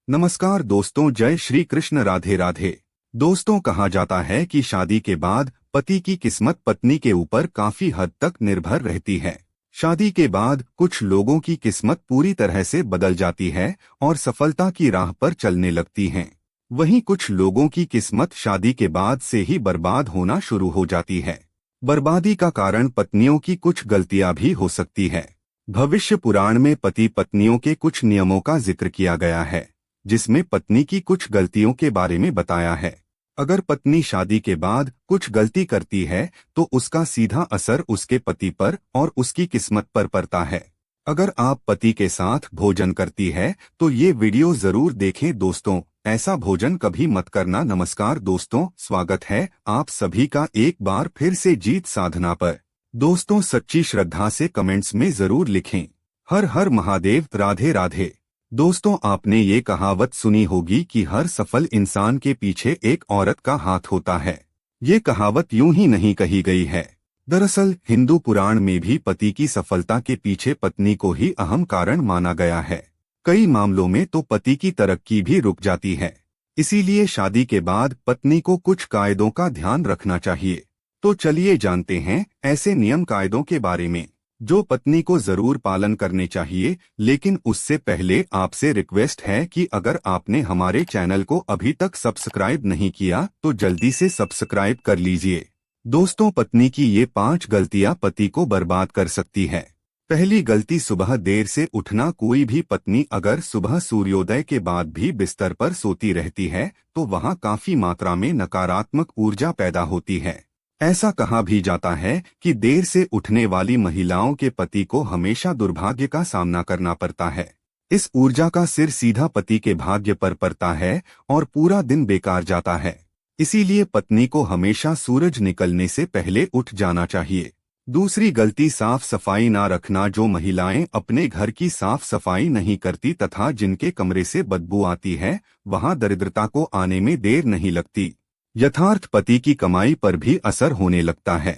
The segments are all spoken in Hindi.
नमस्कार दोस्तों, जय श्री कृष्ण, राधे राधे। दोस्तों, कहा जाता है कि शादी के बाद पति की किस्मत पत्नी के ऊपर काफी हद तक निर्भर रहती है। शादी के बाद कुछ लोगों की किस्मत पूरी तरह से बदल जाती है और सफलता की राह पर चलने लगती हैं। वहीं कुछ लोगों की किस्मत शादी के बाद से ही बर्बाद होना शुरू हो जाती है। बर्बादी का कारण पत्नियों की कुछ गलतियां भी हो सकती है। भविष्य पुराण में पति पत्नियों के कुछ नियमों का जिक्र किया गया है, जिसमें पत्नी की कुछ गलतियों के बारे में बताया है। अगर पत्नी शादी के बाद कुछ गलती करती है तो उसका सीधा असर उसके पति पर और उसकी किस्मत पर पड़ता है। अगर आप पति के साथ भोजन करती है तो ये वीडियो जरूर देखें दोस्तों, ऐसा भोजन कभी मत करना। नमस्कार दोस्तों, स्वागत है आप सभी का एक बार फिर से जीत साधना पर। दोस्तों, सच्ची श्रद्धा से कमेंट्स में जरूर लिखें, हर हर महादेव, राधे राधे। दोस्तों, आपने ये कहावत सुनी होगी कि हर सफल इंसान के पीछे एक औरत का हाथ होता है। ये कहावत यूं ही नहीं कही गई है। दरअसल हिंदू पुराण में भी पति की सफलता के पीछे पत्नी को ही अहम कारण माना गया है। कई मामलों में तो पति की तरक्की भी रुक जाती है। इसीलिए शादी के बाद पत्नी को कुछ कायदों का ध्यान रखना चाहिए। तो चलिए जानते हैं ऐसे नियम कायदों के बारे में जो पत्नी को जरूर पालन करने चाहिए। लेकिन उससे पहले आपसे रिक्वेस्ट है कि अगर आपने हमारे चैनल को अभी तक सब्सक्राइब नहीं किया तो जल्दी से सब्सक्राइब कर लीजिए। दोस्तों, पत्नी की ये 5 गलतियां पति को बर्बाद कर सकती है। पहली गलती, सुबह देर से उठना। कोई भी पत्नी अगर सुबह सूर्योदय के बाद भी बिस्तर पर सोती रहती है तो वहां काफी मात्रा में नकारात्मक ऊर्जा पैदा होती है। ऐसा कहा भी जाता है कि देर से उठने वाली महिलाओं के पति को हमेशा दुर्भाग्य का सामना करना पड़ता है। इस ऊर्जा का सिर सीधा पति के भाग्य पर पड़ता है और पूरा दिन बेकार जाता है। इसीलिए पत्नी को हमेशा सूरज निकलने से पहले उठ जाना चाहिए। दूसरी गलती, साफ सफाई ना रखना। जो महिलाएं अपने घर की साफ सफाई नहीं करती तथा जिनके कमरे से बदबू आती है, वहां दरिद्रता को आने में देर नहीं लगती। यथार्थ पति की कमाई पर भी असर होने लगता है।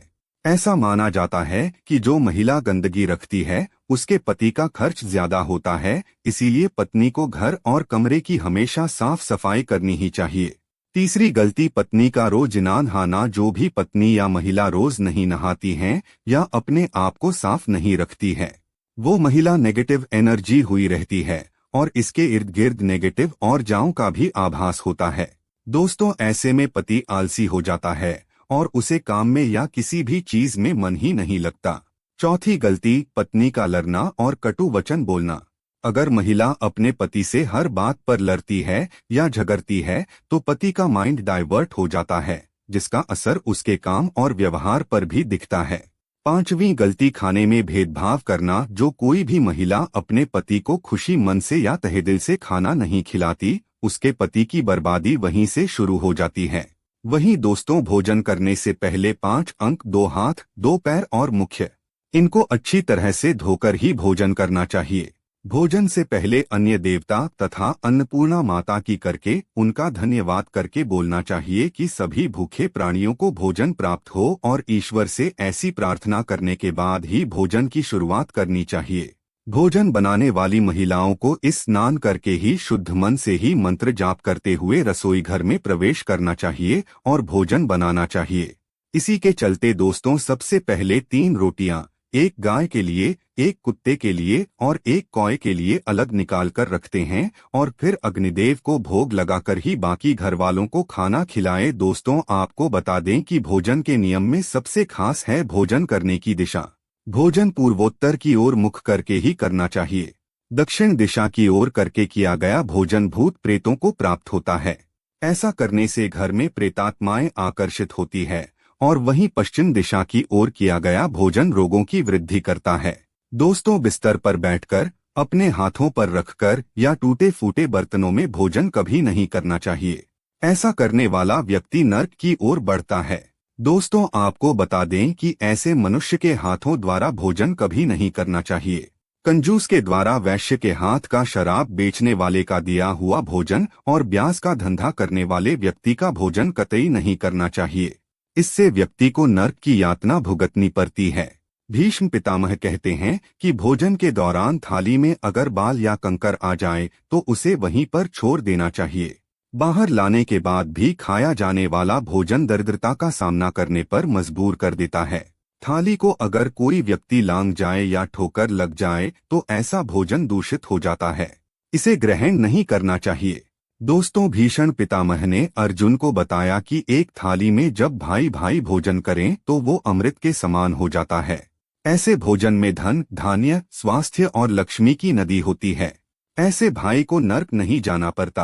ऐसा माना जाता है कि जो महिला गंदगी रखती है उसके पति का खर्च ज्यादा होता है। इसीलिए पत्नी को घर और कमरे की हमेशा साफ सफाई करनी ही चाहिए। तीसरी गलती, पत्नी का रोज नहाना। जो भी पत्नी या महिला रोज नहीं नहाती हैं या अपने आप को साफ नहीं रखती है, वो महिला नेगेटिव एनर्जी हुई रहती है और इसके इर्द गिर्द नेगेटिव ऊर्जाओं का भी आभास होता है। दोस्तों, ऐसे में पति आलसी हो जाता है और उसे काम में या किसी भी चीज में मन ही नहीं लगता। चौथी गलती, पत्नी का लड़ना और कटु वचन बोलना। अगर महिला अपने पति से हर बात पर लड़ती है या झगड़ती है तो पति का माइंड डाइवर्ट हो जाता है, जिसका असर उसके काम और व्यवहार पर भी दिखता है। पांचवी गलती, खाने में भेदभाव करना। जो कोई भी महिला अपने पति को खुशी मन से या तहे दिल से खाना नहीं खिलाती, उसके पति की बर्बादी वहीं से शुरू हो जाती है। वहीं दोस्तों, भोजन करने से पहले 5 अंक, 2 हाथ, 2 पैर और मुख्य, इनको अच्छी तरह से धोकर ही भोजन करना चाहिए। भोजन से पहले अन्य देवता तथा अन्नपूर्णा माता की करके उनका धन्यवाद करके बोलना चाहिए कि सभी भूखे प्राणियों को भोजन प्राप्त हो और ईश्वर से ऐसी प्रार्थना करने के बाद ही भोजन की शुरुआत करनी चाहिए। भोजन बनाने वाली महिलाओं को स्नान करके ही शुद्ध मन से ही मंत्र जाप करते हुए रसोई घर में प्रवेश करना चाहिए और भोजन बनाना चाहिए। इसी के चलते दोस्तों, सबसे पहले 3 रोटियां, एक गाय के लिए, एक कुत्ते के लिए और एक कौए के लिए अलग निकाल कर रखते हैं और फिर अग्निदेव को भोग लगाकर ही बाकी घर वालों को खाना खिलाएं। दोस्तों, आपको बता दें कि भोजन के नियम में सबसे खास है भोजन करने की दिशा। भोजन पूर्वोत्तर की ओर मुख करके ही करना चाहिए। दक्षिण दिशा की ओर करके किया गया भोजन भूत प्रेतों को प्राप्त होता है। ऐसा करने से घर में प्रेतात्माएं आकर्षित होती है और वहीं पश्चिम दिशा की ओर किया गया भोजन रोगों की वृद्धि करता है। दोस्तों, बिस्तर पर बैठकर, अपने हाथों पर रखकर या टूटे फूटे बर्तनों में भोजन कभी नहीं करना चाहिए। ऐसा करने वाला व्यक्ति नर्क की ओर बढ़ता है। दोस्तों, आपको बता दें कि ऐसे मनुष्य के हाथों द्वारा भोजन कभी नहीं करना चाहिए। कंजूस के द्वारा, वैश्य के हाथ का, शराब बेचने वाले का दिया हुआ भोजन और ब्याज का धंधा करने वाले व्यक्ति का भोजन कतई नहीं करना चाहिए। इससे व्यक्ति को नर्क की यातना भुगतनी पड़ती है। भीष्म पितामह कहते हैं कि भोजन के दौरान थाली में अगर बाल या कंकर आ जाए तो उसे वहीं पर छोड़ देना चाहिए। बाहर लाने के बाद भी खाया जाने वाला भोजन दरिद्रता का सामना करने पर मजबूर कर देता है। थाली को अगर कोई व्यक्ति लांघ जाए या ठोकर लग जाए तो ऐसा भोजन दूषित हो जाता है, इसे ग्रहण नहीं करना चाहिए। दोस्तों, भीष्म पितामह ने अर्जुन को बताया कि एक थाली में जब भाई भाई भोजन करें तो वो अमृत के समान हो जाता है। ऐसे भोजन में धन, धान्य, स्वास्थ्य और लक्ष्मी की नदी होती है। ऐसे भाई को नर्क नहीं जाना पड़ता,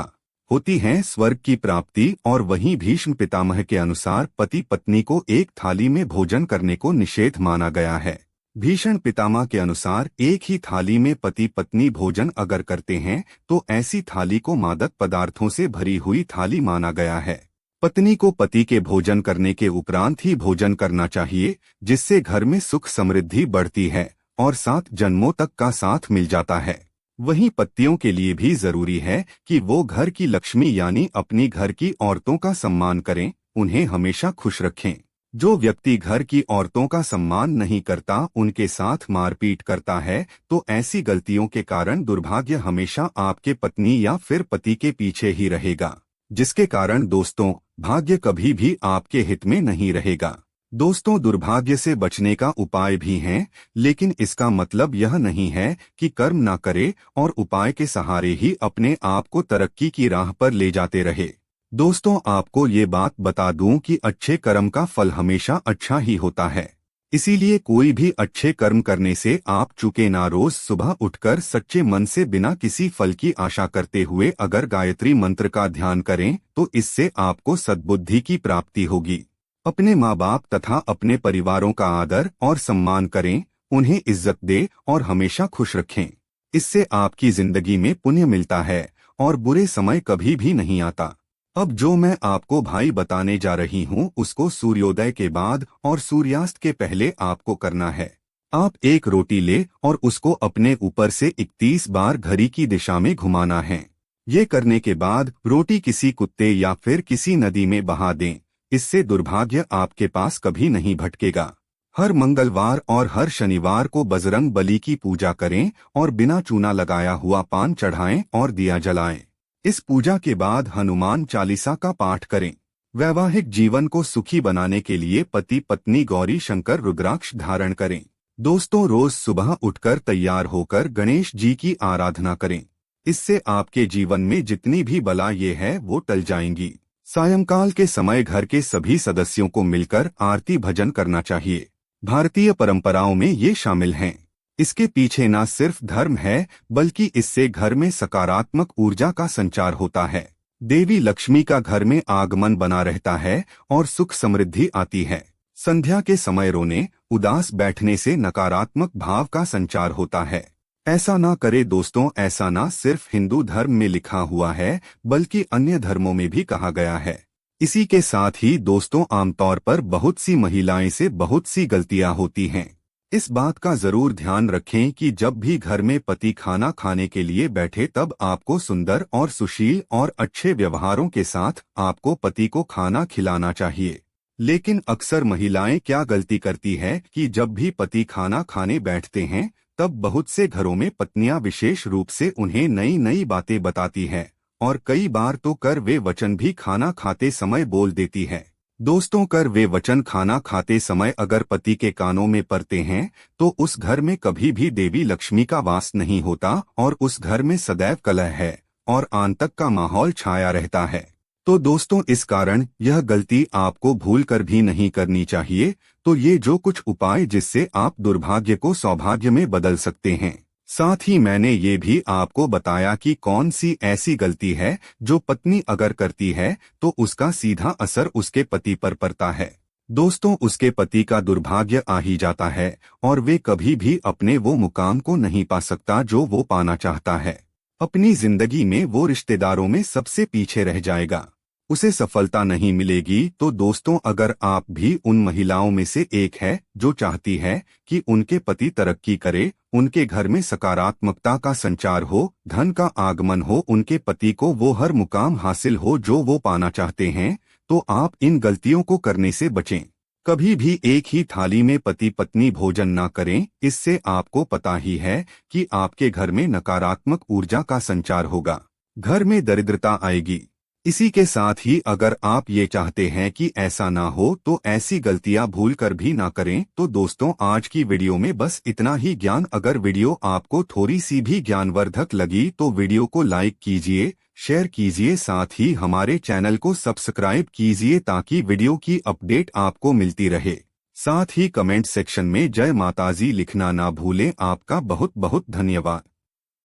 होती है स्वर्ग की प्राप्ति। और वहीं भीष्म पितामह के अनुसार पति पत्नी को एक थाली में भोजन करने को निषेध माना गया है। भीष्म पितामह के अनुसार एक ही थाली में पति पत्नी भोजन अगर करते हैं तो ऐसी थाली को मादक पदार्थों से भरी हुई थाली माना गया है। पत्नी को पति के भोजन करने के उपरांत ही भोजन करना चाहिए, जिससे घर में सुख समृद्धि बढ़ती है और 7 जन्मों तक का साथ मिल जाता है। वहीं पतियों के लिए भी जरूरी है कि वो घर की लक्ष्मी यानी अपनी घर की औरतों का सम्मान करें, उन्हें हमेशा खुश रखें। जो व्यक्ति घर की औरतों का सम्मान नहीं करता, उनके साथ मारपीट करता है, तो ऐसी गलतियों के कारण दुर्भाग्य हमेशा आपके पत्नी या फिर पति के पीछे ही रहेगा, जिसके कारण दोस्तों भाग्य कभी भी आपके हित में नहीं रहेगा। दोस्तों, दुर्भाग्य से बचने का उपाय भी हैं, लेकिन इसका मतलब यह नहीं है कि कर्म ना करे और उपाय के सहारे ही अपने आप को तरक्की की राह पर ले जाते रहे। दोस्तों, आपको ये बात बता दूं कि अच्छे कर्म का फल हमेशा अच्छा ही होता है। इसीलिए कोई भी अच्छे कर्म करने से आप चूके ना। रोज सुबह उठकर सच्चे मन से बिना किसी फल की आशा करते हुए अगर गायत्री मंत्र का ध्यान करें तो इससे आपको सद्बुद्धि की प्राप्ति होगी। अपने माँ बाप तथा अपने परिवारों का आदर और सम्मान करें, उन्हें इज्जत दे और हमेशा खुश रखें। इससे आपकी जिंदगी में पुण्य मिलता है और बुरे समय कभी भी नहीं आता। अब जो मैं आपको भाई बताने जा रही हूँ उसको सूर्योदय के बाद और सूर्यास्त के पहले आपको करना है। आप एक रोटी ले और उसको अपने ऊपर से 31 बार घड़ी की दिशा में घुमाना है। ये करने के बाद रोटी किसी कुत्ते या फिर किसी नदी में बहा दें। इससे दुर्भाग्य आपके पास कभी नहीं भटकेगा। हर मंगलवार और हर शनिवार को बजरंग बली की पूजा करें और बिना चूना लगाया हुआ पान चढ़ाएं और दिया जलाएं। इस पूजा के बाद हनुमान चालीसा का पाठ करें। वैवाहिक जीवन को सुखी बनाने के लिए पति पत्नी गौरी शंकर रुद्राक्ष धारण करें। दोस्तों, रोज सुबह उठकर तैयार होकर गणेश जी की आराधना करें। इससे आपके जीवन में जितनी भी बला ये है वो टल जाएंगी। सायंकाल के समय घर के सभी सदस्यों को मिलकर आरती भजन करना चाहिए। भारतीय परंपराओं में ये शामिल हैं। इसके पीछे न सिर्फ धर्म है बल्कि इससे घर में सकारात्मक ऊर्जा का संचार होता है। देवी लक्ष्मी का घर में आगमन बना रहता है और सुख समृद्धि आती है। संध्या के समय रोने, उदास बैठने से नकारात्मक भाव का संचार होता है। ऐसा ना करे दोस्तों। ऐसा ना सिर्फ हिंदू धर्म में लिखा हुआ है बल्कि अन्य धर्मों में भी कहा गया है। इसी के साथ ही दोस्तों, आमतौर पर बहुत सी महिलाएं से बहुत सी गलतियां होती हैं। इस बात का जरूर ध्यान रखें कि जब भी घर में पति खाना खाने के लिए बैठे तब आपको सुंदर और सुशील और अच्छे व्यवहारों के साथ आपको पति को खाना खिलाना चाहिए। लेकिन अक्सर महिलाएं क्या गलती करती है कि जब भी पति खाना खाने बैठते हैं तब बहुत से घरों में पत्नियां विशेष रूप से उन्हें नई नई बातें बताती हैं और कई बार तो कर वे वचन भी खाना खाते समय बोल देती है। दोस्तों, कर वे वचन खाना खाते समय अगर पति के कानों में पड़ते हैं तो उस घर में कभी भी देवी लक्ष्मी का वास नहीं होता और उस घर में सदैव कलह है और आतंक का माहौल छाया रहता है। तो दोस्तों, इस कारण यह गलती आपको भूल कर भी नहीं करनी चाहिए। तो ये जो कुछ उपाय जिससे आप दुर्भाग्य को सौभाग्य में बदल सकते हैं। साथ ही मैंने ये भी आपको बताया कि कौन सी ऐसी गलती है जो पत्नी अगर करती है तो उसका सीधा असर उसके पति पर पड़ता है। दोस्तों, उसके पति का दुर्भाग्य आ ही जाता है और वे कभी भी अपने वो मुकाम को नहीं पा सकता जो वो पाना चाहता है। अपनी जिंदगी में वो रिश्तेदारों में सबसे पीछे रह जाएगा, उसे सफलता नहीं मिलेगी। तो दोस्तों, अगर आप भी उन महिलाओं में से एक है जो चाहती है कि उनके पति तरक्की करे, उनके घर में सकारात्मकता का संचार हो, धन का आगमन हो, उनके पति को वो हर मुकाम हासिल हो जो वो पाना चाहते हैं, तो आप इन गलतियों को करने से बचें। कभी भी एक ही थाली में पति पत्नी भोजन न करें, इससे आपको पता ही है कि आपके घर में नकारात्मक ऊर्जा का संचार होगा, घर में दरिद्रता आएगी। इसी के साथ ही अगर आप ये चाहते हैं कि ऐसा ना हो तो ऐसी गलतियां भूल कर भी ना करें। तो दोस्तों, आज की वीडियो में बस इतना ही ज्ञान। अगर वीडियो आपको थोड़ी सी भी ज्ञानवर्धक लगी तो वीडियो को लाइक कीजिए, शेयर कीजिए, साथ ही हमारे चैनल को सब्सक्राइब कीजिए ताकि वीडियो की अपडेट आपको मिलती रहे। साथ ही कमेंट सेक्शन में जय माताजी लिखना ना भूलें। आपका बहुत बहुत धन्यवाद।